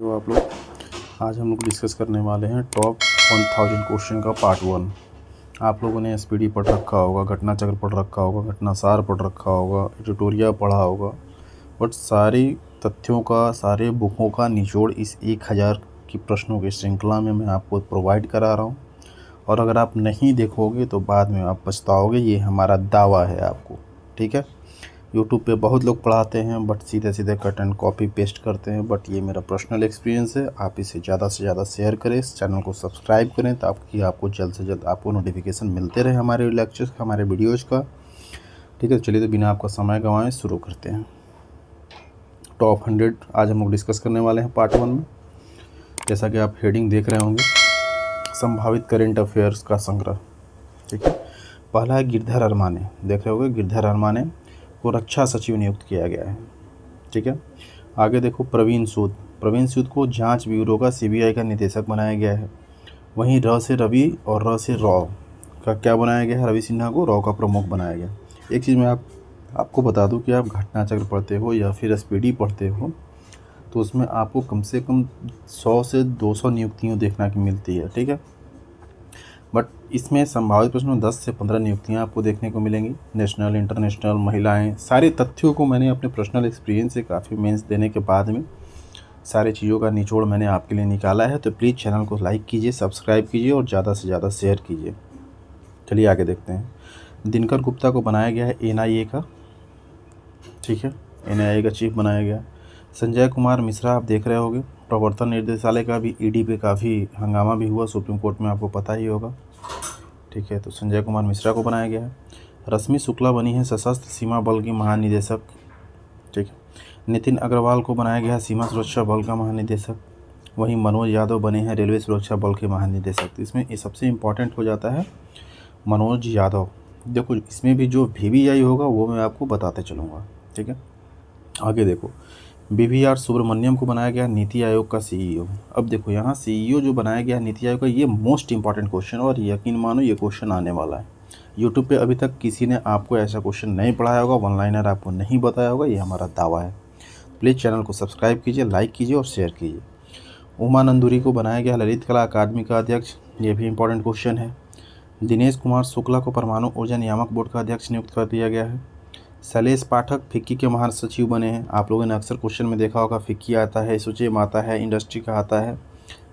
तो आप लोग आज हम लोग डिस्कस करने वाले हैं टॉप 1000 क्वेश्चन का पार्ट 1। आप लोगों ने एसपीडी पढ़ रखा होगा, घटना चक्र पढ़ रखा होगा, घटना सार पढ़ रखा होगा, ट्यूटोरियल पढ़ा होगा, बट सारी तथ्यों का, सारे बुकों का निचोड़ इस 1000 की प्रश्नों की श्रृंखला में मैं आपको प्रोवाइड करा रहा हूँ। और अगर आप नहीं देखोगे तो बाद में आप पछताओगे, ये हमारा दावा है आपको। ठीक है। यूट्यूब पे बहुत लोग पढ़ाते हैं बट सीधे सीधे कट एंड कॉपी पेस्ट करते हैं, बट ये मेरा पर्सनल एक्सपीरियंस है। आप इसे ज़्यादा से ज़्यादा शेयर करें, इस चैनल को सब्सक्राइब करें ताकि आपको जल्द से जल्द आपको नोटिफिकेशन मिलते रहे हमारे लेक्चर्स, हमारे वीडियोज़ का। ठीक है, चलिए तो बिना आपका समय गंवाएं शुरू करते हैं। टॉप 100 आज हम लोग डिस्कस करने वाले हैं पार्ट 1 में। जैसा कि आप हेडिंग देख रहे होंगे, संभावित करेंट अफेयर्स का संग्रह। ठीक है। पहला है गिरधर अरमाने, देख रहे होंगे गिरधर अरमाने को रक्षा सचिव नियुक्त किया गया है। ठीक है। आगे देखो प्रवीण सूद को जांच ब्यूरो का सीबीआई का निदेशक बनाया गया है। वहीं र से रवि और र से रॉ का क्या बनाया गया है, रवि सिन्हा को रॉ का प्रमुख बनाया गया। एक चीज़ मैं आपको बता दूं कि आप घटना चक्र पढ़ते हो या फिर एसपीडी पढ़ते हो तो उसमें आपको कम से कम 100 से 200 नियुक्तियाँ देखना की मिलती है। ठीक है। बट इसमें संभावित प्रश्नों में 10 से 15 नियुक्तियां आपको देखने को मिलेंगी। नेशनल, इंटरनेशनल, महिलाएं, सारे तथ्यों को मैंने अपने पर्सनल एक्सपीरियंस से काफ़ी मेंस देने के बाद में सारे चीज़ों का निचोड़ मैंने आपके लिए निकाला है। तो प्लीज़ चैनल को लाइक कीजिए, सब्सक्राइब कीजिए और ज़्यादा से ज़्यादा शेयर कीजिए। चलिए आगे देखते हैं। दिनकर गुप्ता को बनाया गया है एनआईए का। ठीक है, एनआईए का चीफ बनाया गया। संजय कुमार मिश्रा आप देख रहे होंगे, प्रवर्तन निदेशालय का भी ईडी पे काफ़ी हंगामा भी हुआ सुप्रीम कोर्ट में, आपको पता ही होगा। ठीक है, तो संजय कुमार मिश्रा को बनाया गया है। रश्मि शुक्ला बनी है सशस्त्र सीमा बल की महानिदेशक। ठीक है। नितिन अग्रवाल को बनाया गया है सीमा सुरक्षा बल का महानिदेशक। वहीं मनोज यादव बने हैं रेलवे सुरक्षा बल के महानिदेशक। तो इसमें ये सबसे इम्पॉर्टेंट हो जाता है मनोज यादव। देखो इसमें भी जो VVI होगा वो मैं आपको बताते चलूँगा। ठीक है। आगे देखो, BVR सुब्रमण्यम को बनाया गया नीति आयोग का CEO। अब देखो यहाँ CEO जो बनाया गया नीति आयोग का, ये मोस्ट इंपॉर्टेंट क्वेश्चन, और यकीन मानो ये क्वेश्चन आने वाला है। यूट्यूब पे अभी तक किसी ने आपको ऐसा क्वेश्चन नहीं पढ़ाया होगा, वन लाइनर आपको नहीं बताया होगा, ये हमारा दावा है। प्लीज़ चैनल को सब्सक्राइब कीजिए, लाइक कीजिए और शेयर कीजिए। उमा नंदुरी को बनाया गया ललित कला अकादमी का अध्यक्ष, ये भी इंपॉर्टेंट क्वेश्चन है। दिनेश कुमार शुक्ला को परमाणु ऊर्जा नियामक बोर्ड का अध्यक्ष नियुक्त कर दिया गया है। शैलेश पाठक फिक्की के महासचिव बने हैं। आप लोगों ने अक्सर क्वेश्चन में देखा होगा, फिक्की आता है, एसोचैम आता है, इंडस्ट्री का आता है।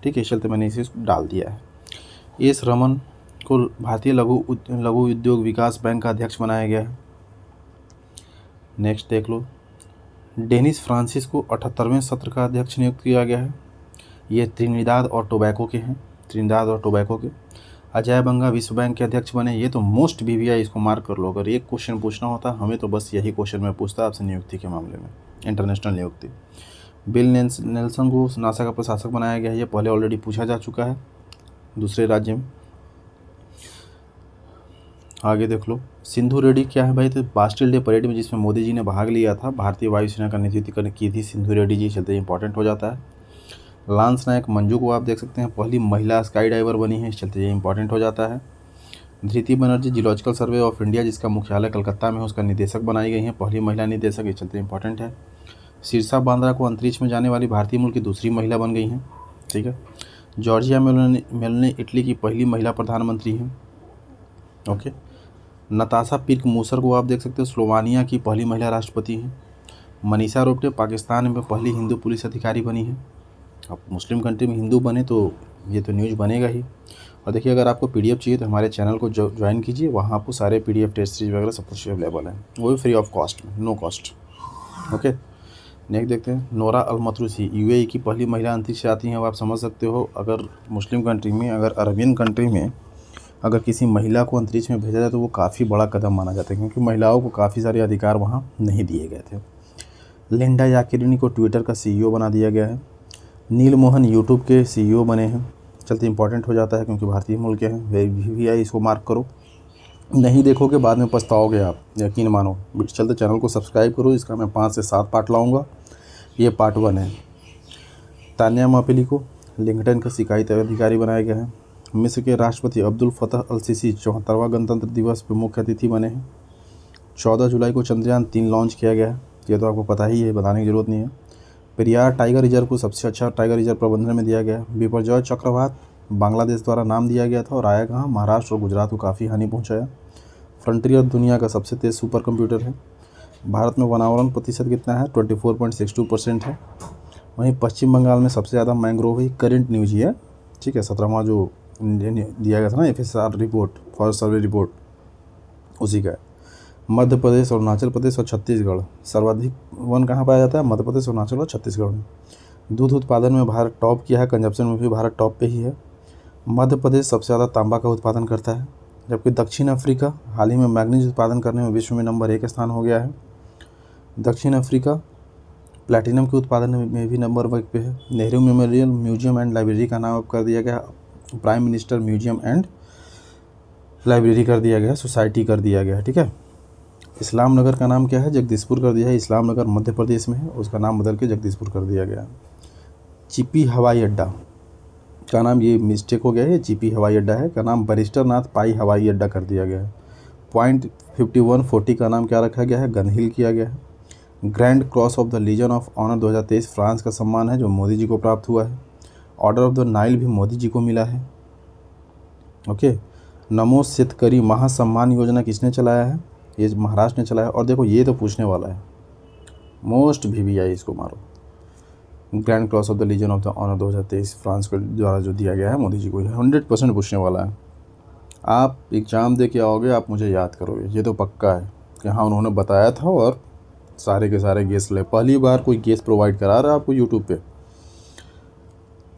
ठीक है, इस चलते मैंने इसे डाल दिया है। एस रमन को भारतीय लघु उद्योग विकास बैंक का अध्यक्ष बनाया गया है। नेक्स्ट देख लो, डेनिस फ्रांसिस को 78वें सत्र का अध्यक्ष नियुक्त किया गया है। ये त्रिनिदाद और टोबैको के हैं, त्रिनिदाद और टोबैको के। अजय बंगा विश्व बैंक के अध्यक्ष बने। ये तो मोस्ट VVI, इसको मार्क कर लो। अगर एक क्वेश्चन पूछना होता हमें तो बस यही क्वेश्चन मैं पूछता आपसे नियुक्ति के मामले में, इंटरनेशनल नियुक्ति। बिल नेल्सन को नासा का प्रशासक बनाया गया है। ये पहले ऑलरेडी पूछा जा चुका है दूसरे राज्य में। आगे देख लो, सिंधु रेड्डी क्या है भाई, तो बास्टिल डे परेड में जिसमें मोदी जी ने भाग लिया था, भारतीय वायुसेना का नेतृत्व की थी सिंधु रेड्डी जी, चलते इंपॉर्टेंट हो जाता है। लांस नायक मंजू को आप देख सकते हैं, पहली महिला स्काई डाइवर बनी है, इस चलते ये इंपॉर्टेंट हो जाता है। Dhriti Banerjee geological survey of India जिसका मुख्यालय कलकत्ता में है, उसका निदेशक बनाई गई हैं, पहली महिला निदेशक, इस चलते इंपॉर्टेंट है। शीर्षा बांद्रा को अंतरिक्ष में जाने वाली भारतीय मूल की दूसरी महिला बन गई हैं। ठीक है। जॉर्जिया मेलोनी इटली की पहली महिला प्रधानमंत्री हैं। ओके। नताशा पिर्क मूसर को आप देख सकते हो, स्लोवानिया की पहली महिला राष्ट्रपति हैं। मनीषा रोपटे पाकिस्तान में पहली हिंदू पुलिस अधिकारी बनी है। अब मुस्लिम कंट्री में हिंदू बने तो ये तो न्यूज़ बनेगा ही। और देखिए, अगर आपको PDF चाहिए तो हमारे चैनल को ज्वाइन कीजिए, वहाँ आपको सारे PDF टेस्ट सीरीज वगैरह सब कुछ अवेलेबल है, वो भी फ्री ऑफ कॉस्ट में, नो कॉस्ट। ओके। नेक्स्ट देखते हैं, नोरा अल-मतरूसी UAE की पहली महिला अंतरिक्ष यात्री हैं। वो आप समझ सकते हो, अगर मुस्लिम कंट्री में, अगर अरबियन कंट्री में अगर किसी महिला को अंतरिक्ष में भेजा जाए तो वो काफ़ी बड़ा कदम माना जाता है, क्योंकि महिलाओं को काफ़ी सारे अधिकार वहाँ नहीं दिए गए थे। लिंडा याकिनी को ट्विटर का CEO बना दिया गया है। नील मोहन यूट्यूब के CEO बने हैं। चलते इंपॉर्टेंट हो जाता है क्योंकि भारतीय मूल के हैं, VVI, इसको मार्क करो। नहीं देखोगे बाद में पछताओगे आप, यकीन मानो। चलते चैनल को सब्सक्राइब करो, इसका मैं 5 से 7 पार्ट लाऊंगा, ये पार्ट 1 है। तान्या मापिली को लिंकटन का शिकायत अधिकारी बनाया गया है। मिस्र के राष्ट्रपति अब्दुल फतह अल सीसी 74वां गणतंत्र दिवस पर मुख्य अतिथि बने हैं। 14 जुलाई को चंद्रयान 3 लॉन्च किया गया है, ये तो आपको पता ही है, बताने की ज़रूरत नहीं है। पेरियार टाइगर रिजर्व को सबसे अच्छा टाइगर रिजर्व प्रबंधन में दिया गया है। बिपरजॉय चक्रवात बांग्लादेश द्वारा नाम दिया गया था और आया कहाँ, महाराष्ट्र और गुजरात को काफ़ी हानि पहुँचाया। फ्रंटियर दुनिया का सबसे तेज़ सुपर कंप्यूटर है। भारत में वनावरण प्रतिशत कितना है, 24.62% है। वहीं पश्चिम बंगाल में सबसे ज़्यादा मैंग्रोव है। करंट न्यूज ही है, ठीक है, 17वां जो दिया गया था ना FSR report, forest survey report, उसी का है। मध्य प्रदेश, अरुणाचल प्रदेश और छत्तीसगढ़, सर्वाधिक वन कहाँ पाया जाता है, मध्य प्रदेश, अरुणाचल और छत्तीसगढ़ में। दूध उत्पादन में भारत टॉप किया है, कंजप्शन में भी भारत टॉप पे ही है। मध्य प्रदेश सबसे ज़्यादा तांबा का उत्पादन करता है, जबकि दक्षिण अफ्रीका हाल ही में मैग्नीज उत्पादन करने में विश्व में नंबर 1 स्थान हो गया है। दक्षिण अफ्रीका प्लैटिनम के उत्पादन में भी नंबर 1 पे है। Nehru memorial museum and library का नाम अब कर दिया गया, prime minister museum and library कर दिया गया, सोसाइटी कर दिया गया है, ठीक है। इस्लाम नगर का नाम क्या है, जगदीशपुर कर दिया है। इस्लाम नगर मध्य प्रदेश में है, उसका नाम बदल के जगदीशपुर कर दिया गया। चिपी हवाई अड्डा का नाम, ये मिस्टेक हो गया है, चिपी हवाई अड्डा है, का नाम बैरिस्टर नाथ पाई हवाई अड्डा कर दिया गया है। पॉइंट 5140 का नाम क्या रखा गया है, गन हिल किया गया है। Grand cross of the legion of honour 2023 France का सम्मान है, जो मोदी जी को प्राप्त हुआ है। ऑर्डर ऑफ द नाइल भी मोदी जी को मिला है। ओके। नमो शेतकरी महासम्मान योजना किसने चलाया है, ये महाराष्ट्र ने चलाया। और देखो ये तो पूछने वाला है, मोस्ट VVI, इसको मारो। Grand cross of the legion of the honour 2023 France के द्वारा जो दिया गया है मोदी जी को, 100% पूछने वाला है। आप एग्ज़ाम दे के आओगे, आप मुझे याद करोगे, ये तो पक्का है कि हाँ उन्होंने बताया था और सारे के सारे गेस ले। पहली बार कोई गेस प्रोवाइड करा रहा है आपको यूट्यूब पे।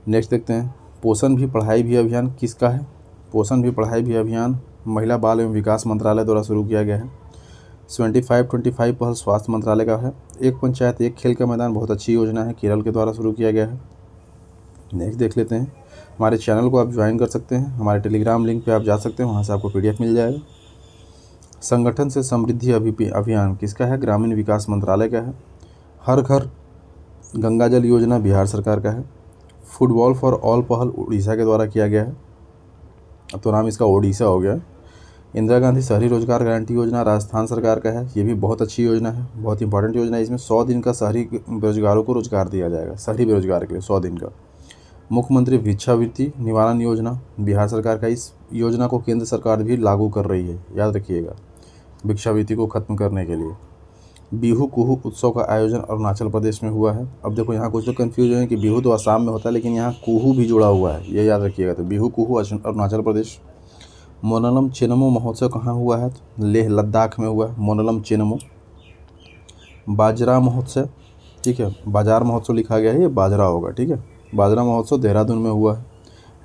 नेक्स्ट देखते हैं, पोषण भी पढ़ाई भी अभियान किसका है। पोषण भी पढ़ाई भी अभियान महिला बाल एवं विकास मंत्रालय द्वारा शुरू किया गया है। 75-25 पहल स्वास्थ्य मंत्रालय का है। एक पंचायत एक खेल का मैदान बहुत अच्छी योजना है, केरल के द्वारा शुरू किया गया है। नेक्स्ट देख लेते हैं, हमारे चैनल को आप ज्वाइन कर सकते हैं, हमारे टेलीग्राम लिंक पे आप जा सकते हैं, वहाँ से आपको PDF मिल जाएगा। संगठन से समृद्धि अभियान किसका है, ग्रामीण विकास मंत्रालय का है। हर घर गंगा जल योजना बिहार सरकार का है। फुटबॉल फॉर ऑल पहल उड़ीसा के द्वारा किया गया है, अब तो नाम इसका ओडिशा हो गया। इंदिरा गांधी शहरी रोजगार गारंटी योजना राजस्थान सरकार का है, ये भी बहुत अच्छी योजना है, बहुत इंपॉर्टेंट योजना है। इसमें 100 दिन का शहरी बेरोजगारों को रोजगार दिया जाएगा, शहरी बेरोजगार के लिए 100 दिन का। मुख्यमंत्री भिक्षावृत्ति निवारण योजना बिहार सरकार का, इस योजना को केंद्र सरकार भी लागू कर रही है, याद रखिएगा, भिक्षावृत्ति को खत्म करने के लिए। बिहू कुहू उत्सव का आयोजन अरुणाचल प्रदेश में हुआ है। अब देखो यहाँ कुछ लोग कन्फ्यूज हैं कि बिहू तो असम में होता है, लेकिन यहाँ कुहू भी जुड़ा हुआ है, ये याद रखिएगा। तो बिहू कुहू अरुणाचल प्रदेश। मोनलम चेनमो महोत्सव कहाँ हुआ है, लेह लद्दाख में हुआ है, मोनलम चेनमो। बाजरा महोत्सव, ठीक है, बाजार महोत्सव लिखा गया है, ये बाजरा होगा, ठीक है। बाजरा महोत्सव देहरादून में हुआ है।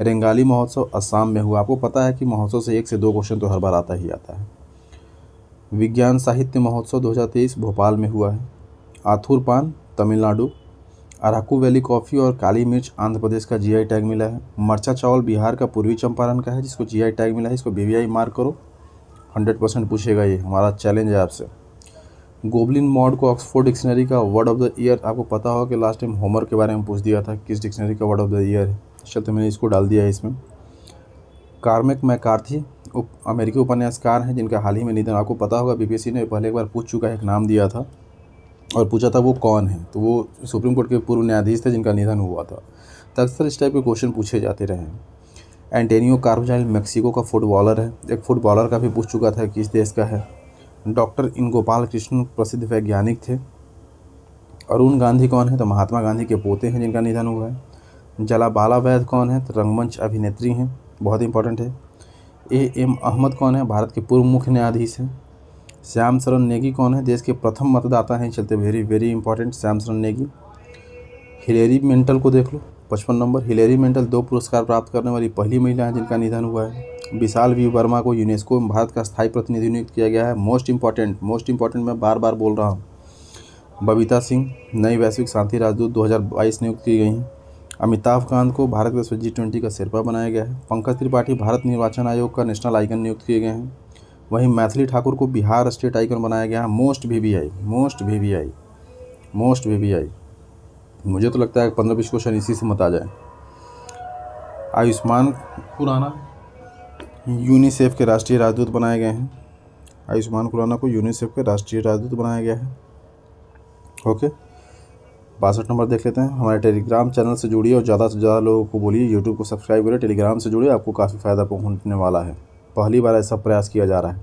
रेंगाली महोत्सव असम में हुआ। आपको पता है कि महोत्सव से 1 से 2 क्वेश्चन तो हर बार आता ही आता है। विज्ञान साहित्य महोत्सव 2023 भोपाल में हुआ है। आथुर पान तमिलनाडु। अराकू वैली कॉफ़ी और काली मिर्च आंध्र प्रदेश का GI टैग मिला है। मरचा चावल बिहार का पूर्वी चंपारण का है, जिसको GI टैग मिला है, इसको VVI मार्क करो, 100% पूछेगा, ये हमारा चैलेंज है आपसे। गोबलिन मॉड को ऑक्सफोर्ड डिक्शनरी का वर्ड ऑफ द ईयर, आपको पता होगा कि लास्ट टाइम होमर के बारे में पूछ दिया था, किस डिक्शनरी का वर्ड ऑफ द ईयर है, चलते मैंने इसको डाल दिया है इसमें। कार्मेक मैकार्थी अमेरिकी उपन्यासकार हैं, जिनका हाल ही में निधन, आपको पता होगा BPSC ने पहले एक बार पूछ चुका है, एक नाम दिया था और पूछा था वो कौन है, तो वो सुप्रीम कोर्ट के पूर्व न्यायाधीश थे जिनका निधन हुआ था। तो अक्सर इस टाइप के क्वेश्चन पूछे जाते रहे हैं। एंटोनियो कार्बजाइल मेक्सिको का फुटबॉलर है, एक फुटबॉलर का भी पूछ चुका था किस देश का है। डॉक्टर इन गोपाल कृष्ण प्रसिद्ध वैज्ञानिक थे। अरुण गांधी कौन है, तो महात्मा गांधी के पोते हैं जिनका निधन हुआ है। जलाबाला वैद कौन है, तो रंगमंच अभिनेत्री हैं, बहुत इंपॉर्टेंट है। AM अहमद कौन है, भारत के पूर्व मुख्य न्यायाधीश हैं। श्याम शरण नेगी कौन है, देश के प्रथम मतदाता हैं, चलते वेरी वेरी इंपॉर्टेंट श्याम शरण नेगी। हिलेरी मेंटल को देख लो, 55 नंबर। हिलेरी मेंटल 2 पुरस्कार प्राप्त करने वाली पहली महिला है जिनका निधन हुआ है। विशाल V वर्मा को यूनेस्को में भारत का स्थायी प्रतिनिधि नियुक्त किया गया है। मोस्ट इंपॉर्टेंट मैं बार बार बोल रहा हूँ। बबीता सिंह नई वैश्विक शांति राजदूत 2022 नियुक्त की गई हैं। अमिताभ कांत को भारत का G20 का शेरपा बनाया गया है। पंकज त्रिपाठी भारत निर्वाचन आयोग का नेशनल आइकन नियुक्त किए गए हैं। वहीं मैथिली ठाकुर को बिहार स्टेट आइकन बनाया गया है। Most VVI। मुझे तो लगता है 15-20 क्वेश्चन इसी से मत आ जाए। आयुष्मान खुराना यूनिसेफ के राष्ट्रीय राजदूत बनाए गए हैं। आयुष्मान खुराना को यूनिसेफ के राष्ट्रीय राजदूत बनाया गया है। ओके, 62 नंबर देख लेते हैं। हमारे टेलीग्राम चैनल से जुड़िए और ज़्यादा से ज़्यादा लोगों को बोलिए यूट्यूब को सब्सक्राइब करें, टेलीग्राम से जुड़िए, आपको काफ़ी फ़ायदा पहुंचने वाला है। पहली बार ऐसा प्रयास किया जा रहा है।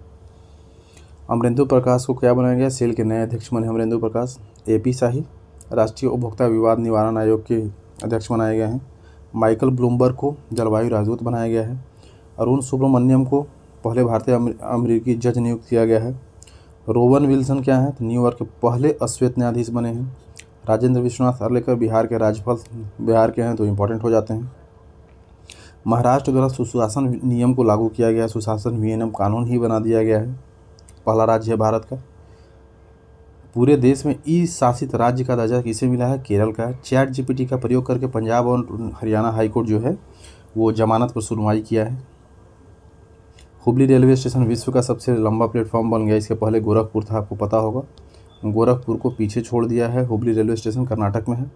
अमरेंदु प्रकाश को क्या बनाया गया? सेल के नए अध्यक्ष बने अमरेंदु प्रकाश। AP शाही राष्ट्रीय उपभोक्ता विवाद निवारण आयोग के अध्यक्ष बनाए गए हैं। माइकल ब्लूमबर्ग को जलवायु राजदूत बनाया गया है। अरुण सुब्रमण्यम को पहले भारतीय अमेरिकी जज नियुक्त किया गया है। रोवन विल्सन क्या है? तो न्यूयॉर्क के पहले अश्वेत न्यायाधीश बने हैं। राजेंद्र विश्वनाथ अर्लेकर बिहार के राज्यपाल बिहार के हैं तो इम्पोर्टेंट हो जाते हैं। महाराष्ट्र द्वारा सुशासन नियम को लागू किया गया है, सुशासन विनियम कानून ही बना दिया गया है। पहला राज्य है भारत का। पूरे देश में ई शासित राज्य का दर्जा किसे मिला है? केरल का है। ChatGPT का प्रयोग करके पंजाब और हरियाणा हाईकोर्ट जो है वो जमानत पर सुनवाई किया है। हुबली रेलवे स्टेशन विश्व का सबसे लंबा प्लेटफॉर्म बन गया। इसके पहले गोरखपुर था, आपको पता होगा। गोरखपुर को पीछे छोड़ दिया है। हुबली रेलवे स्टेशन कर्नाटक में है।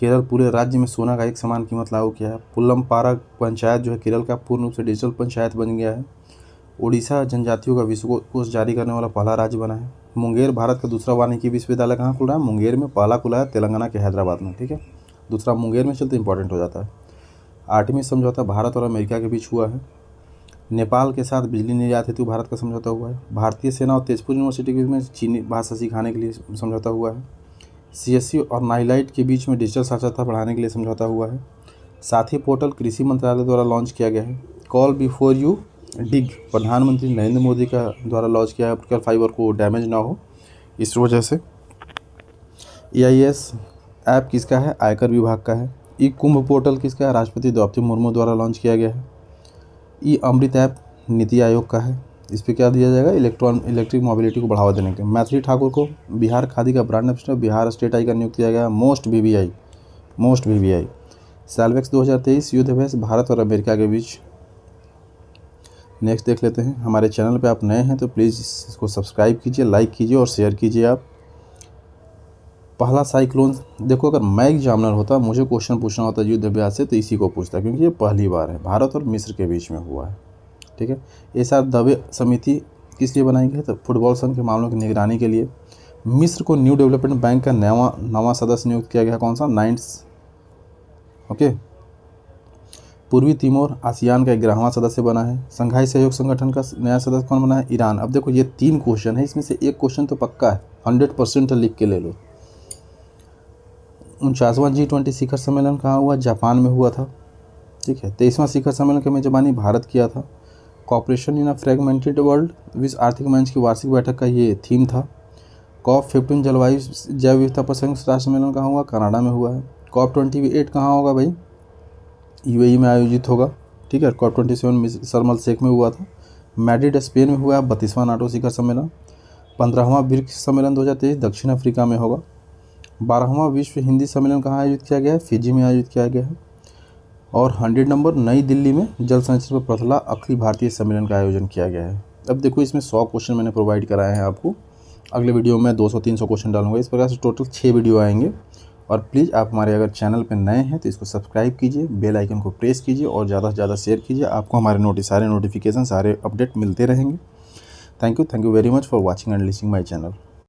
केरल पूरे राज्य में सोना का एक समान कीमत लागू किया है। पुल्लमपारा पंचायत जो है केरल का पूर्ण रूप से डिजिटल पंचायत बन गया है। उड़ीसा जनजातियों का विश्वकोश जारी करने वाला पहला राज्य बना है। मुंगेर भारत का दूसरा वानिकी विश्वविद्यालय कहाँ खुल रहा है? मुंगेर में। पहला खुला है तेलंगाना के हैदराबाद में, ठीक है। दूसरा मुंगेर में चलते इंपॉर्टेंट हो जाता है। 8वीं समझौता भारत और अमेरिका के बीच हुआ है। नेपाल के साथ बिजली निर्यात हेतु भारत का समझौता हुआ है। भारतीय सेना और तेजपुर यूनिवर्सिटी के बीच में चीनी भाषा सिखाने के लिए समझौता हुआ है। CSC और नाइलाइट के बीच में डिजिटल साक्षरता बढ़ाने के लिए समझौता हुआ है। साथी पोर्टल कृषि मंत्रालय द्वारा लॉन्च किया गया है। कॉल बिफोर यू डिग प्रधानमंत्री नरेंद्र मोदी का द्वारा लॉन्च किया है, ऑप्टिकल फाइबर को डैमेज ना हो इस वजह से। EIS ऐप किसका है? आयकर विभाग का है। ई कुंभ पोर्टल किसका है? राष्ट्रपति द्रौपदी मुर्मू द्वारा लॉन्च किया गया है। ई अमृत ऐप नीति आयोग का है। इस पर क्या दिया जाएगा? इलेक्ट्रिक मोबिलिटी को बढ़ावा देने के। मैथिली ठाकुर को बिहार खादी का brand ambassador Bihar state icon नियुक्त किया गया। मोस्ट VVI सालवेक्स 2023 युद्ध अभ्यास भारत और अमेरिका के बीच। नेक्स्ट देख लेते हैं। हमारे चैनल पे आप नए हैं तो प्लीज़ इसको सब्सक्राइब कीजिए, लाइक कीजिए और शेयर कीजिए। आप पहला साइक्लोन, देखो अगर मैं एग्जामिनर होता, मुझे क्वेश्चन पूछना होता युद्ध अभ्यास से, तो इसी को पूछता, क्योंकि ये पहली बार है, भारत और मिस्र के बीच में हुआ है, ठीक है। ये साथ दबे समिति किस लिए बनाई गई? तो फुटबॉल संघ के मामलों की निगरानी के लिए। मिस्र को न्यू डेवलपमेंट बैंक का नवा सदस्य नियुक्त किया गया। कौन सा? 9th, okay. पूर्वी तिमोर आसियान का 11वां सदस्य बना है। संघाई सहयोग संगठन का नया सदस्य कौन बना है? ईरान। अब देखो ये 3 क्वेश्चन है, इसमें से एक क्वेश्चन तो पक्का है, 100% लिख के ले लो। 49वां G20 शिखर सम्मेलन कहाँ हुआ? जापान में हुआ था, ठीक है। 23वां शिखर सम्मेलन की मेजबानी भारत किया था। Cooperation in a fragmented world विश्व आर्थिक मंच की वार्षिक बैठक का ये थीम था। COP15 जलवायु जैव विविधता पर संयुक्त राष्ट्र सम्मेलन कहाँ हुआ? कनाडा में हुआ है। COP28 कहाँ होगा भाई? UAE में आयोजित होगा, ठीक है। COP27 शर्म एल शेख में हुआ था। मैड्रिड स्पेन में हुआ है 32वां नाटो शिखर सम्मेलन। 15वां ब्रिक्स सम्मेलन 2023 दक्षिण अफ्रीका में होगा। 12वां विश्व हिंदी सम्मेलन कहाँ आयोजित किया गया है? फिजी में आयोजित किया गया है। और 100 नंबर नई दिल्ली में जल संरक्षण पर पहला अखिल भारतीय सम्मेलन का आयोजन किया गया है। अब देखो इसमें 100 क्वेश्चन मैंने प्रोवाइड कराए हैं आपको। अगले वीडियो में 200-300 क्वेश्चन डालूंगा। इस प्रकार से टोटल 6 वीडियो आएंगे। और प्लीज़ आप हमारे अगर चैनल पर नए हैं तो इसको सब्सक्राइब कीजिए, बेल आइकन को प्रेस कीजिए और ज़्यादा से ज़्यादा शेयर कीजिए। आपको हमारे सारे नोटिफिकेशन, सारे अपडेट मिलते रहेंगे। Thank you very much for watching and listening my channel.